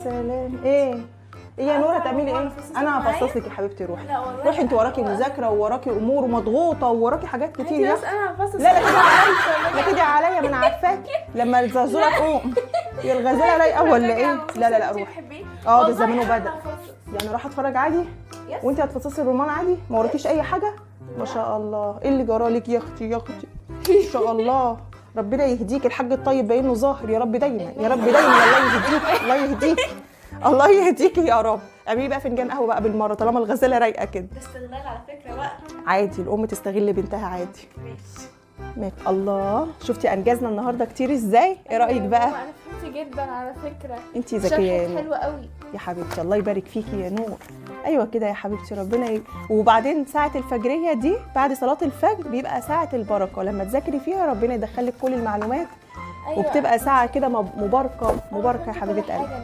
سلام. ايه يا نوره تعملي ايه؟ انا هفصص لك يا حبيبتي. روحي روحي، انت وراكي مذاكره ووراكي امور ومضغوطه ووراكي حاجات كتير يا بس انا هفصص. لا كده عليا، لا كده عليا، ما انا عارفاكي لما الزرزوره تقوم. يا الغزاله رايقه ولا ايه؟ لا روحي. ده زمانه بدأ. يعني راح اتفرج عادي وانت هتفصصي الرمان عادي؟ ما وراكيش اي حاجه؟ ما شاء الله. ايه اللي جرالك يا اختي يا اختي؟ ما شاء الله. ربنا يهديك. الحاج الطيب باينه ظاهر. يا رب دايما يا رب دايما. الله يهديك الله يهديك الله يهديكي يا رب. اعملي بقى فنجان قهوه بقى بالمره طالما الغزاله رايقه كده. ده استغلال على فكره بقى. عادي الام تستغل بنتها عادي. ماشي. الله، شفتي انجزنا النهارده كتير ازاي؟ ايه رايك بقى؟ انا فهمت جدا على فكره. انتي ذكيه حلوه قوي يا حبيبتي. الله يبارك فيكي يا نور. ايوه كده يا حبيبتي. ربنا وبعدين ساعه الفجريه دي بعد صلاه الفجر بيبقى ساعه البركه، لما تذاكري فيها ربنا يدخلك كل المعلومات. أيوة. وبتبقى ساعه كده مباركه يا حبيبه قلبي.